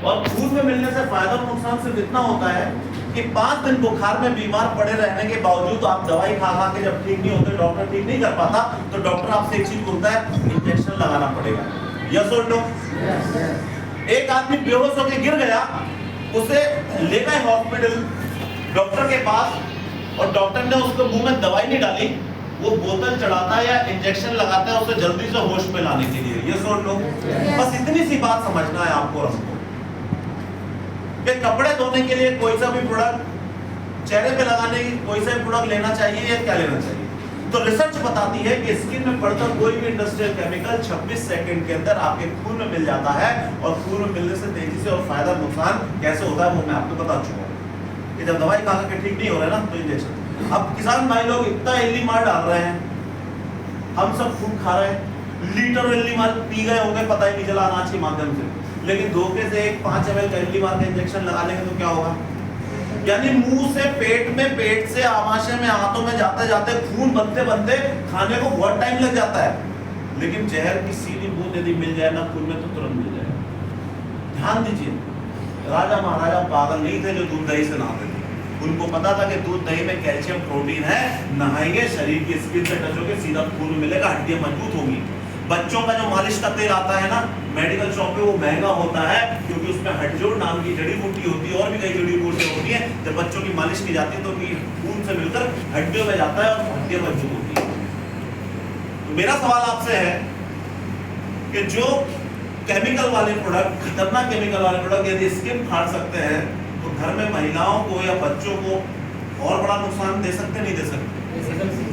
और खून में मिलने से फायदा और नुकसान सिर्फ इतना होता है कि 5 दिन बुखार में बीमार पड़े रहने के बावजूद आप दवाई खा खा के जब ठीक नहीं होते, डॉक्टर ठीक नहीं कर पाता, तो डॉक्टर आपसे एक चीज बोलता है, इंजेक्शन लगाना पड़ेगा। यस और नो? एक आदमी बेहोश होकर गिर गया, उसे ले गए हॉस्पिटल डॉक्टर के पास, और डॉक्टर ने उसको मुंह में दवाई नहीं डाली, वो बोतल चढ़ाता है या इंजेक्शन लगाता है उसे जल्दी से होश में लाने के लिए। ये सुन लो, बस इतनी सी बात समझना है आपको और हमको कि कपड़े धोने के लिए कोई सा भी प्रोडक्ट, चेहरे पे लगाने की कोई सा भी प्रोडक्ट लेना चाहिए या क्या लेना चाहिए? तो रिसर्च बताती है कि स्किन में पड़ता कोई भी इंडस्ट्रियल केमिकल 26 सेकंड के अंदर आपके खून में मिल जाता है, और खून में मिलने से तेजी से और फायदा नुकसान कैसे होता है वो मैं आपको बता चुका हूँ कि जब दवाई खा के ठीक नहीं हो रहा है ना तो इंजेक्शन। अब किसान भाई लोग इतना एल्ली मार डाल रहे हैं, हम सब खूब खा रहे हैं, लीटर एल्ली मार पी गए होंगे, पता ही नहीं चला अनाज के माध्यम से, लेकिन धोखे से एक 5 ml का एल्ली मार का इंजेक्शन लगा लेंगे तो क्या होगा? यानी मुंह से पेट में, पेट से आमाशय में, हाथों में जाते जाते खून बनते बनते खाने को बहुत टाइम लग जाता है, लेकिन जहर की सीधी बूंद यदि मिल जाए ना खून में तो तुरंत मिल जाएगा। ध्यान दीजिए, राजा महाराजा पागल नहीं थे जो दूध दही से नहाते थे, उनको पता था कि दूध दही में कैल्शियम प्रोटीन है, नहाएंगे शरीर की स्किन से टच होकर सीधा खून मिलेगा, हड्डियां मजबूत होंगी। बच्चों का जो मालिश का तेल आता है ना मेडिकल शॉप पे, वो महंगा होता है क्योंकि उसमें हड्डजोड़ नाम की जड़ी बूटी होती है और भी कई जड़ी बूटियां होती है। जब बच्चों की मालिश की जाती है तो खून से मिलकर हड्डियों में जाता है और हड्डियां मजबूत होती है। तो मेरा सवाल आपसे है कि जो केमिकल वाले प्रोडक्ट, खतरनाक केमिकल वाले प्रोडक्ट यदि स्किन फाड़ सकते हैं तो घर में महिलाओं को या बच्चों को और बड़ा नुकसान दे सकते नहीं दे सकते?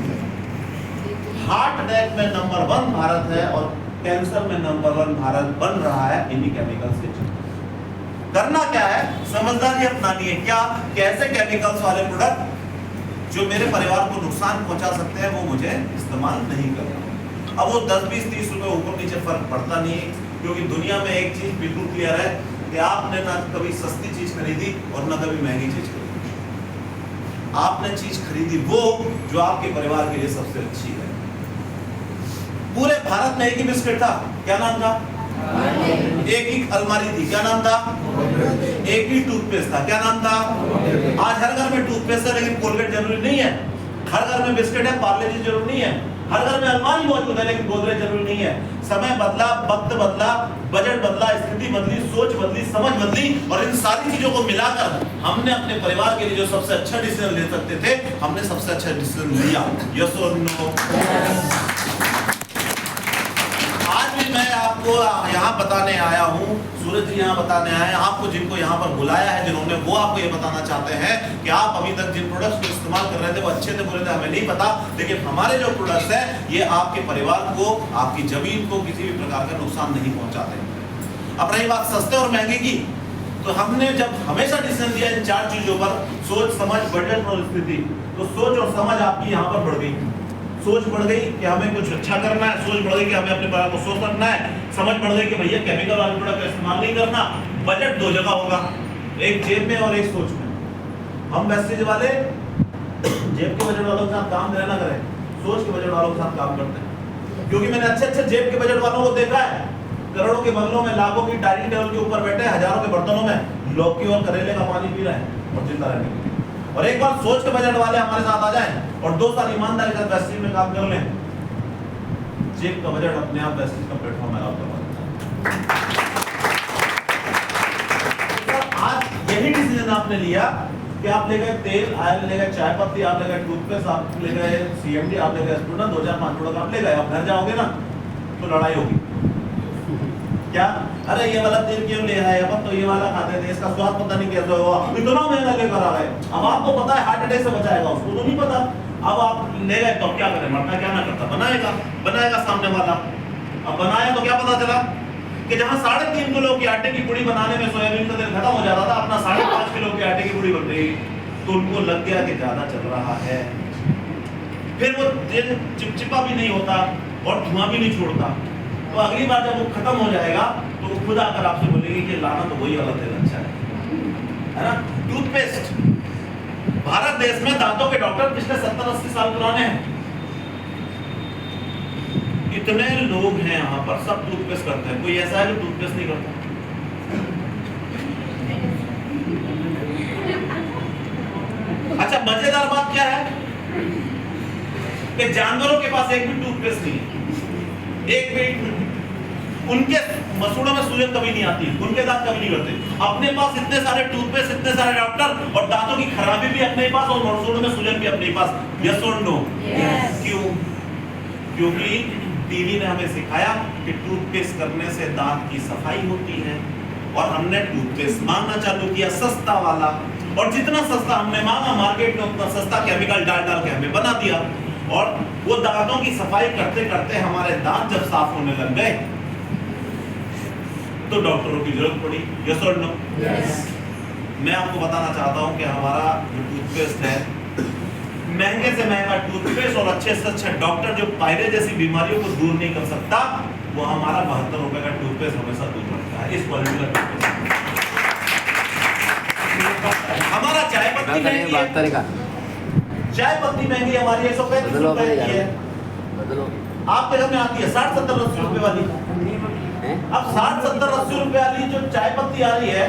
हार्ट अटैक में नंबर 1 भारत है और कैंसर में नंबर 1 भारत बन रहा है इन्हीं केमिकल्स के चलते। करना क्या है? समझदारी अपनानी है। क्या? कैसे केमिकल्स वाले प्रोडक्ट जो मेरे परिवार को नुकसान पहुंचा सकते हैं वो मुझे इस्तेमाल नहीं करना। अब वो 10, 20, 30 रुपए ऊपर नीचे फर्क पड़ता नहीं है, क्योंकि दुनिया में एक चीज बिल्कुल क्लियर है कि आपने ना कभी सस्ती चीज खरीदी और ना कभी महंगी चीज खरीदी। आपने चीज खरीदी वो जो आपके परिवार के लिए सबसे अच्छी है। पूरे भारत में एक ही बिस्किट था, क्या नाम था? एक ही अलमारी थी, क्या नाम था? एक ही टूथपेस्ट था, क्या नाम था? आज हर घर में टूथपेस्ट है लेकिन कोलगेट जरूरी नहीं है। हर घर में बिस्किट है, पार्ले जी जरूरी नहीं है। हर घर में अलमारी मौजूद है लेकिन गोदरेज जरूरी नहीं है। समय बदला, वक्त बदला, बजट बदला, स्थिति बदली, सोच बदली, समझ बदली, और इन सारी चीजों को मिलाकर हमने अपने परिवार के लिए जो सबसे अच्छा डिसीजन ले सकते थे, हमने सबसे अच्छा डिसीजन लिया। यस और नो? मैं आपको यहाँ बताने आया हूँ, सूरज जी यहाँ बताने आए हैं, आपको जिनको यहाँ पर बुलाया है जिन्होंने, वो आपको ये बताना चाहते हैं कि आप अभी तक जिन प्रोडक्ट्स को इस्तेमाल कर रहे थे वो अच्छे थे बुरे थे हमें नहीं पता, लेकिन हमारे जो प्रोडक्ट्स हैं ये आपके परिवार को, आपकी जमीन को किसी भी प्रकार का नुकसान नहीं पहुंचाते। अब रही बात सस्ते और महंगे की, तो हमने जब हमेशा डिसीजन दिया इन 4 चीजों पर, सोच, समझ, बजट और स्थिति, तो सोच और समझ आपकी यहाँ पर बढ़ गई। सोच बढ़ गई कि हमें कुछ अच्छा करना है, सोच बढ़ गई कि हमें अपने परिवार को सोच रखना है, समझ बढ़ गई कि भैया केमिकल वाले प्रोडक्ट का इस्तेमाल नहीं करना। बजट 2 जगह होगा, एक जेब में और एक सोच में। हम वेस्टेज वाले जेब के बजट वालों के साथ काम करें ना करें, सोच के बजट वालों के साथ काम करते हैं, क्योंकि मैंने अच्छे जेब के बजट वालों को देखा है, करोड़ों के बंगलों में, लाखों की डाइनिंग टेबल के ऊपर बैठे, हजारों के बर्तनों में लौकी और करेले का पानी पी रहे हैं और जिंदा रहने के लिए। और एक बार सोच के बजट वाले हमारे साथ आ जाएं और 2 साल ईमानदारी के साथ वेस्टेज में काम कर लें, जेब का बजट अपने आप वेस्टेज का प्लेटफॉर्म अलाउ करवा। आज यही डिसीजन आपने लिया कि आप ले गए तेल, ऑयल ले गए, चाय पत्ती आप ले गए, टूथपेस्ट आप ले गए, CMD आप ले गए, 2-4-5 प्रोडक्ट आप ले गए। आप घर जाओगे ना तो लड़ाई होगी, क्या? अरे ये वाला तेल क्यों ले आए, अब तो ये वाला खाते थे, इसका स्वाद पता नहीं कैसा हुआ, इतना महंगा लेकर आ गए। अब आपको पता है हार्ट अटैक से बचाएगा, उसको तो नहीं पता। अब आप ले गए तो क्या करें? मरता क्या ना करता, बनाएगा सामने वाला। अब बनाया तो क्या पता चला कि जहां 3.5 किलो की आटे की पूड़ी बनाने में सोयाबीन का तेल खत्म हो जाता था, अपना 5.5 किलो की आटे की पूड़ी बन गई, तो उनको लग गया कि ज्यादा चल रहा है। फिर वो तेल चिपचिपा भी नहीं होता और धुआं भी नहीं छोड़ता, तो अगली बार जब वो खत्म हो जाएगा तो वो खुद आकर आपसे बोलेगी कि लाना तो वही वाला तेल अच्छा है ना? टूथपेस्ट, भारत देश में दांतों के डॉक्टर पिछले 70-80 साल पुराने हैं। इतने लोग हैं यहाँ पर, सब टूथपेस्ट करते हैं, कोई ऐसा है जो टूथपेस्ट नहीं करता? मजेदार बात क्या है कि जानवरों के पास एक भी टूथपेस्ट नहीं है, एक भी। उनके मसूड़ों में सूजन कभी नहीं आती, उनके दांत कभी नहीं करते। अपने पास इतने सारे टूथपेस्ट, इतने सारे डॉक्टर, और दांतों की खराबी भी अपने पास और मसूड़ों में सूजन भी अपने पास। यस और नो? क्यों? क्योंकि टीवी ने हमें सिखाया कि टूथपेस्ट करने से दांत की सफाई होती है, और हमने टूथपेस्ट मांगना चालू किया सस्ता वाला, और जितना सस्ता हमने मांगा मार्केट में उतना सस्ता केमिकल डाल डाल के हमें बना दिया। और वो दांतों की सफाई करते करते हमारे दांत जब साफ होने लग गए तो डॉक्टरों की जरूरत पड़ी। यस और नो? मैं आपको बताना चाहता हूं कि हमारा जो टूथपेस्ट है, महंगे से महंगा टूथपेस्ट और अच्छे से अच्छा डॉक्टर जो पायरे जैसी बीमारियों को दूर नहीं कर सकता, वो हमारा 72 रुपए का टूथपेस्ट हमेशा दूर करता है। इस क्वालिटी का टूथपेस्ट हमारा। चाय पत्ती महंगी है, चाय पत्ती महंगी हमारी 135 रुपए की है। आपके घर में आती है 60, 70, 80 रुपए वाली। अब 60, 70, 80 रुपए वाली जो चाय पत्ती आ रही है,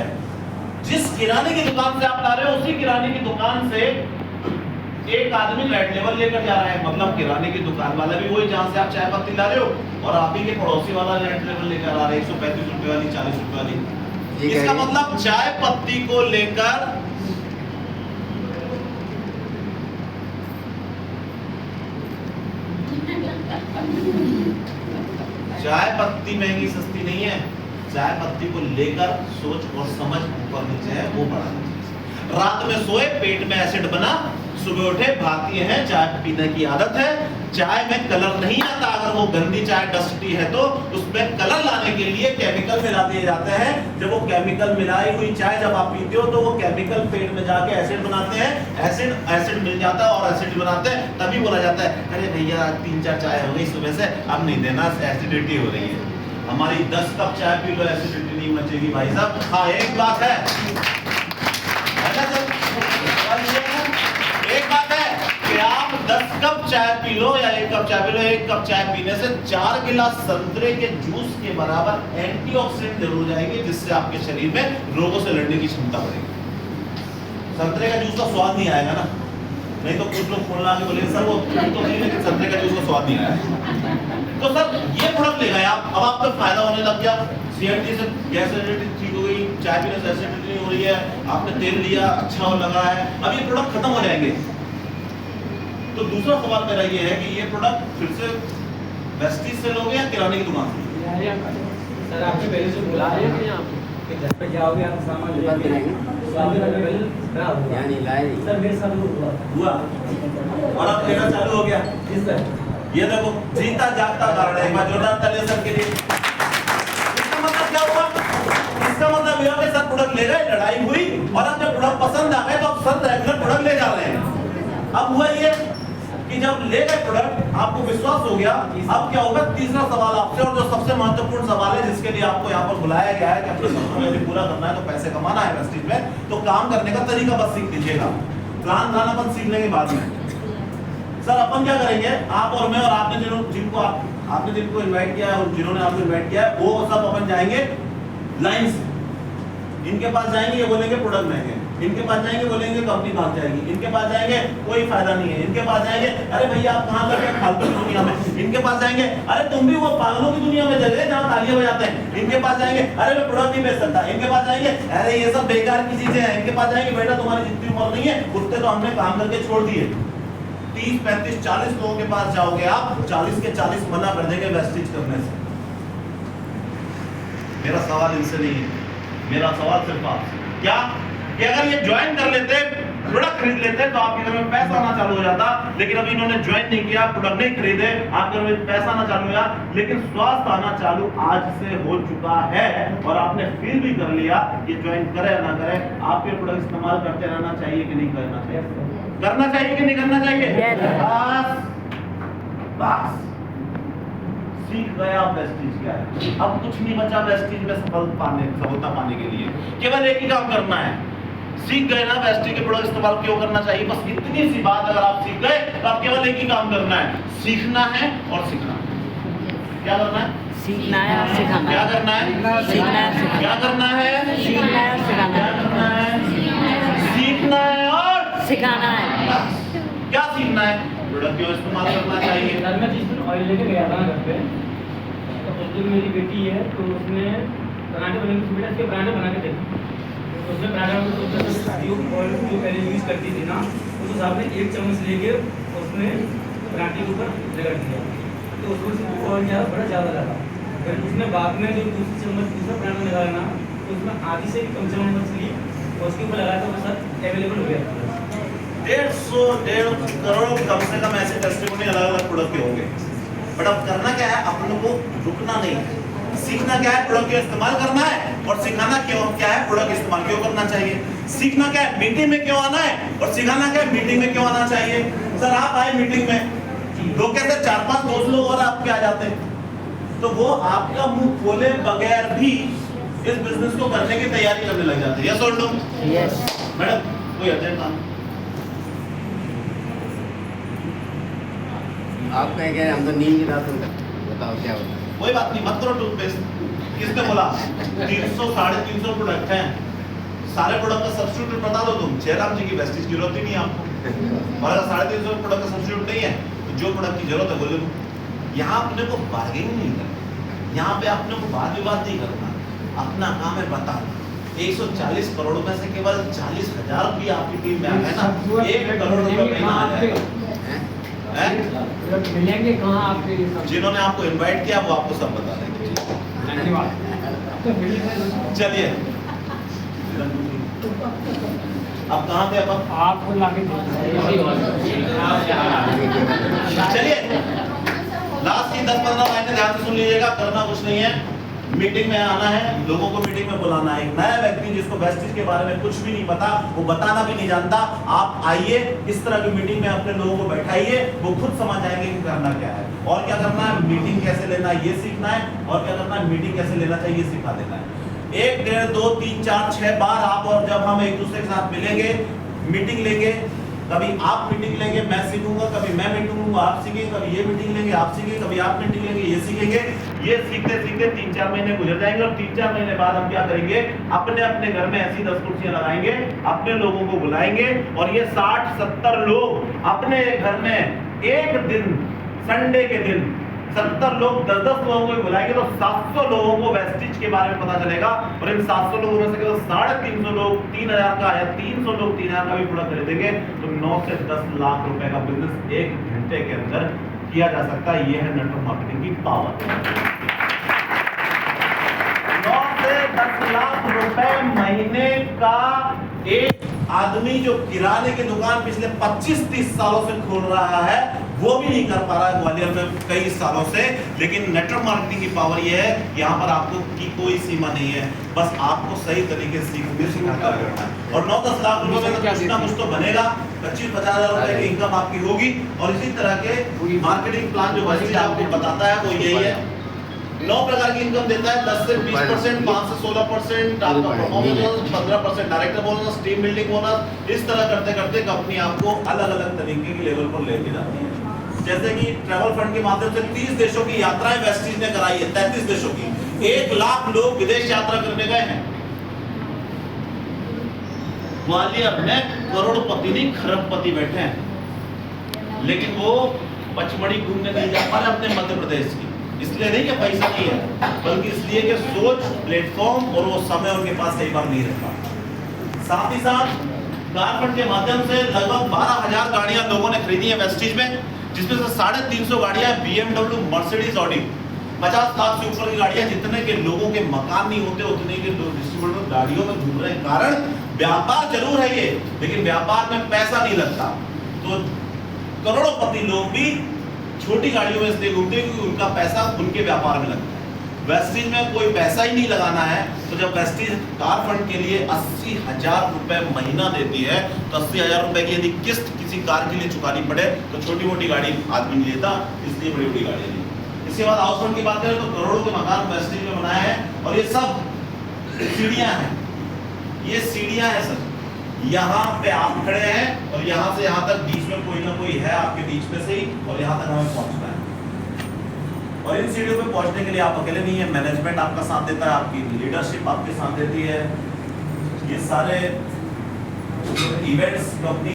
जिस किराने की दुकान से आप ला रहे हो, उसी किराने की दुकान से एक आदमी रेड लेवल लेकर जा रहा है। मतलब किराने की दुकान वाला भी वही जहां से आप चाय पत्ती ला रहे हो, और आप ही के पड़ोसी वाला रेड लेवल लेकर आ रहा है 135 रुपए वाली, 40 रुपए वाली। इसका मतलब चाय पत्ती को लेकर चाय पत्ती महंगी सस्ती नहीं है। चाय पत्ती को लेकर सोच और समझ ऊपर नीचे है, वो बड़ा। रात में सोए, पेट में एसिड बना, सुबह उठे, भारतीय हैं, चाय पीने की आदत है। चाय में कलर नहीं आता, अगर वो गंदी चाय डस्टी है तो उसमें कलर लाने के लिए केमिकल मिला दिए जाते हैं। जब वो केमिकल मिलाई हुई चाय जब आप पीते हो तो वो केमिकल पेट में जाके एसिड बनाते हैं, एसिड मिल जाता है और एसिड बनाते हैं, तभी बोला जाता है अरे भैया 3-4 चाय हो गई सुबह से, अब नहीं देना, एसिडिटी हो रही है। हमारी 10 कप चाय पी लो, एसिडिटी नहीं मचेगी भाई साहब। हाँ, एक बात है, एक बात है कि आप 10 कप चाय पी लो या 1 कप चाय पी लो, 1 कप चाय पीने से 4 गिलास संतरे के जूस के बराबर एंटीऑक्सीडेंट जरूर हो जाएंगे, जिससे आपके शरीर में रोगों से लड़ने की क्षमता बढ़ेगी। संतरे का जूस का स्वाद नहीं आएगा ना, नहीं तो कुछ लोग फोन ला के बोलेंगे सर वो तो नहीं, लेकिन संतरे का जूस का स्वाद नहीं आया। तो सर ये प्रोडक्ट ले गए आप, अब आपको फायदा होने लग गया। सीएमटी से गैस एसिडिटी ठीक हो गई, चाय पीने से एसिडिटी नहीं हो रही है, आपने तेल लिया अच्छा हो लगा है, अब ये प्रोडक्ट खत्म हो जाएंगे। तो दूसरा सवाल मेरा ये है कि ये प्रोडक्ट फिर से वेस्टीज से लोगे या किराने की दुकान से? सर आपने पहले से बुला रहे हैं आप कि घर पे जाओगे आप सामान लेके सर मेरे साथ हुआ और अब लेना चालू हो गया। ये देखो जीता जागता कारण है जोरदार तालियां सर के लिए। इसका मतलब क्या हुआ? इसका मतलब यह है सर प्रोडक्ट ले गए, लड़ाई हुई, और अब जब प्रोडक्ट पसंद आ गए तो अब सर रेगुलर प्रोडक्ट ले जा रहे हैं। अब हुआ ये कि जब ले गए प्रोडक्ट, आपको विश्वास हो गया, अब क्या होगा? तीसरा सवाल आपसे, और जो सबसे महत्वपूर्ण सवाल है जिसके लिए आपको यहाँ पर बुलाया गया है कि अपने सपनों में पूरा करना है तो पैसे कमाना है वेस्टीज में, तो काम करने का तरीका बस सीख लीजिएगा। प्लान बनाना अपन सीख लेंगे बाद में। सर अपन क्या करेंगे, आप और मैं और आपने जिनको इनवाइट किया है और जिन्होंने आपको इनवाइट किया है, वो सब अपन जाएंगे लाइन से। इनके पास जाएंगे, ये बोलेंगे प्रोडक्ट महंगे, इनके पास जाएंगे बोलेंगे कंपनी भाग जाएगी, इनके पास जाएंगे कोई फायदा नहीं है, इनके पास जाएंगे अरे भैया आप कहाँ लगे फालतू की दुनिया में, इनके पास जाएंगे अरे तुम भी वो पागलों की दुनिया में चले जहाँ तालियां बजाते हैं, इनके पास जाएंगे अरे मैं प्रोडक्ट नहीं बेच सकता, इनके पास जाएंगे अरे ये सब बेकार की चीजें हैं, इनके पास जाएंगे बेटा तुम्हारी जितनी उम्र नहीं है उतने तो हमने काम करके छोड़ दिए। 30, 35, 40 लोगों के पास जाओगे आप, 40 के 40 मना कर देंगे वेस्टीज करने से। मेरा सवाल इनसे नहीं है, मेरा सवाल सिर्फ आपसे, क्या कि अगर ये ज्वाइन कर लेते, प्रोडक्ट खरीद लेते तो आपके घर में पैसा आना चालू हो जाता। लेकिन अभी इन्होंने ज्वाइन नहीं किया, प्रोडक्ट नहीं खरीदे, आपके घर में पैसा आना चालू हुआ, लेकिन स्वास्थ्य आना चालू आज से हो चुका है, और आपने फील भी कर लिया ये ज्वाइन करे या ना करे, आपके प्रोडक्ट इस्तेमाल करते रहना चाहिए कि नहीं करना चाहिए? करना चाहिए कि नहीं करना चाहिए? बस सीख गया वेस्टीज क्या है, अब कुछ नहीं बचा वेस्टीज में सफलता पाने के लिए, केवल एक ही काम करना है। सीख गए ना वेस्टीज के प्रोडक्ट इस्तेमाल क्यों करना चाहिए, बस इतनी सी बात अगर आप सीख गए तो आप केवल एक ही काम करना है, सीखना है और सीखना। क्या करना है? सीखना है और सिखाना। क्या करना है? सीखना है। क्या करना है? सीखना है और सिखाना। क्या करना है? सीखना है और सिखाना है। क्यों इस्तेमाल करना चाहिए? सर मैं जिस दिन ऑयल लेके गया था ना घर पे, तो उस दिन मेरी बेटी है तो उसने पराठे बने की बेटा इसके पराठे बना के देखी, तो उसने पराठे जो ऑयल जो पहले यूज़ करती थी ना, उस हिसाब से 1 चम्मच लेके उसने पराठे के ऊपर रगड़ दिया, तो उसमें ऑयल बड़ा ज़्यादा लगा। फिर उसने बाद में जो दूसरी चम्मच दूसरा पराठा लगाया ना, तो उसमें आधी से भी कम चम्मच ली और उसके ऊपर लगाया, तो वो सर अवेलेबल हो गया। 1.5 करोड़ कम से कम ऐसे टेस्टिमोनी अलग अलग प्रोडक्ट के होंगे। बट अब करना क्या है, अपनों को रुकना नहीं है, सीखना क्या है, प्रोडक्ट का इस्तेमाल करना है, और सिखाना क्यों क्या है, प्रोडक्ट इस्तेमाल क्यों करना चाहिए। सीखना क्या है, मीटिंग में क्यों आना है, और सिखाना क्या है, मीटिंग में क्यों आना चाहिए। सर आप आए मीटिंग में, दो कैसे 4-5 दोस्त लोग और आपके आ जाते हैं, तो वो आपका मुंह खोले बगैर भी इस बिजनेस को करने की तैयारी करने लग जाते हैं। यस और नो? यस। मैडम कोई अर्जेंट काम? आप कह गए हम तो नींद की रात में बताओ क्या होता है। कोई बात नहीं, मत करो टूथपेस्ट। किसने बोला? 300-350 प्रोडक्ट हैं, सारे प्रोडक्ट का सब्स्टिट्यूट बता दो तुम। जयराम जी की वेस्टेज की जरूरत ही नहीं है आपको, और अगर 350 प्रोडक्ट का सब्स्टिट्यूट नहीं है तो जो प्रोडक्ट की जरूरत है बोले लो। यहाँ अपने को बार्गेनिंग नहीं करना, यहाँ पे अपने को वाद विवाद नहीं करना, अपना काम है बताना। 140 करोड़ में से केवल 40,000 भी आपकी टीम में आ गए ना, 1 करोड़ रुपए महीना आ जाएगा। मिलेंगे कहाँ आपके? जिन्होंने आपको इनवाइट किया वो आपको सब बता देंगे। धन्यवाद। चलिए अब कहाँ थे अब? आपको लाके चलिए लास्ट की 10-15 लाइनें ध्यान से सुन लीजिएगा। करना कुछ नहीं है, मीटिंग में आना है, लोगों को मीटिंग में बुलाना है। एक नया व्यक्ति जिसको वेस्टेज के बारे में कुछ भी नहीं पता, वो बताना भी नहीं जानता, आप आइए इस तरह की मीटिंग में अपने लोगों को बैठाइए, वो खुद समझ आएंगे कि करना क्या है और क्या करना है। मीटिंग कैसे लेना है ये सीखना है, और क्या करना है, मीटिंग कैसे लेना चाहिए ये सिखा देना है। 1, 1.5, 2, 3, 4, 6 बार आप और जब हम एक दूसरे के साथ मिलेंगे, मीटिंग लेंगे, कभी आप मीटिंग लेंगे मैं सीखूंगा, कभी मैं मीटिंग लूंगा आप सीखेंगे, कभी ये मीटिंग लेंगे आप सीखेंगे, कभी आप मीटिंग लेंगे ये सीखेंगे। ये सीखते सीखते 3-4 महीने गुजर जाएंगे, और 3-4 महीने बाद हम क्या करेंगे, अपने अपने घर में ऐसी 10 कुर्सियां लगाएंगे, अपने लोगों को बुलाएंगे, और ये 60-70 लोग अपने घर में एक दिन संडे के दिन 70 लोग 10-10 लोगों को बुलाएंगे, तो 700 लोगों को वेस्टेज के बारे में पता चलेगा। और इन 700 लोगों में से केवल 350 लोग 3,000 का या 300 लोग 3,000 का भी प्रोडक्ट खरीदेंगे, तो 9 से 10 लाख रुपए का बिजनेस 1 घंटे के अंदर किया जा सकता है। ये है नेटवर्क मार्केटिंग की पावर। 9 से 10 लाख रुपए महीने का एक आदमी जो किराने की दुकान पिछले 25-30 सालों से खोल रहा है, वो भी नहीं कर पा रहा है ग्वालियर में कई सालों से। लेकिन नेटवर्क मार्केटिंग की पावर ये है, यहाँ पर आपको की कोई सीमा नहीं है, बस आपको सही तरीके से सिखाकर करना है। और 9-10 लाख रुपए में कुछ ना कुछ तो बनेगा, 25-50 हजार रुपए की इनकम आपकी होगी। और इसी तरह के मार्केटिंग प्लान जो वेस्टेज आपको बताता है वो यही है। 9 प्रकार की इनकम देता है, 10 से 20%, 5 से 16%, आपका performance 15%, director bonus, team building bonus. इस तरह करते करते कंपनी आपको अलग अलग तरीके के लेवल पर लेके जाती है। जैसे कि ट्रैवल फंड के माध्यम से 30 देशों की यात्राएं वेस्टेज ने कराई है, 33 देशों की। 1 लाख लोग विदेश यात्रा करने गए हैं। ग्वालियर में करोड़पति नहीं खरबपति बैठे हैं, लेकिन वो पचमढ़ी घूमने नहीं जा पा रहे अपने मध्य प्रदेश की। इसलिए नहीं कि पैसा नहीं है, बल्कि इसलिए कि सोच, प्लेटफॉर्म और वो समय उनके पास कई बार नहीं रहता। साथ ही साथ कार फंड के माध्यम से लगभग 12,000 गाड़ियां लोगों ने खरीदी है वेस्टेज में, जिसमें से 350 गाड़ियां BMW, मर्सिडीज, ऑडी। 50 लाख से ऊपर की गाड़ियां, जितने के लोगों के मकान नहीं होते उतने के लोग डिस्ट्रीब्यूटर गाड़ियों में घूम रहे हैं। कारण व्यापार जरूर है ये, लेकिन व्यापार में पैसा नहीं लगता। तो करोड़पति लोग भी छोटी गाड़ियों में इसलिए घूमते हैं क्योंकि उनका पैसा उनके व्यापार में लगता है। वेस्टेज में कोई पैसा ही नहीं लगाना है, तो जब वेस्टेज कार फंड के लिए 80,000 रुपए महीना देती है, तो 80,000 रुपए की यदि किस्त किसी कार के लिए चुकानी पड़े तो छोटी मोटी गाड़ी आदमी नहीं लेता, इसलिए बड़ी बड़ी गाड़ियां ली। इसके बाद हाउस फंड की बात करें तो करोड़ों के मकान वेस्टेज में बनाए हैं, और ये सब सीढ़ियां हैं। ये सीढ़ियां हैं सर, यहाँ पे आप खड़े हैं और यहाँ से यहाँ तक बीच में कोई ना कोई है आपके बीच में से ही, और यहाँ तक हमें पहुँचना है। और इन सीढ़ियों पे पहुँचने के लिए आप अकेले नहीं है, मैनेजमेंट आपका साथ देता है, आपकी लीडरशिप आपके साथ देती है। ये सारे इवेंट्स कंपनी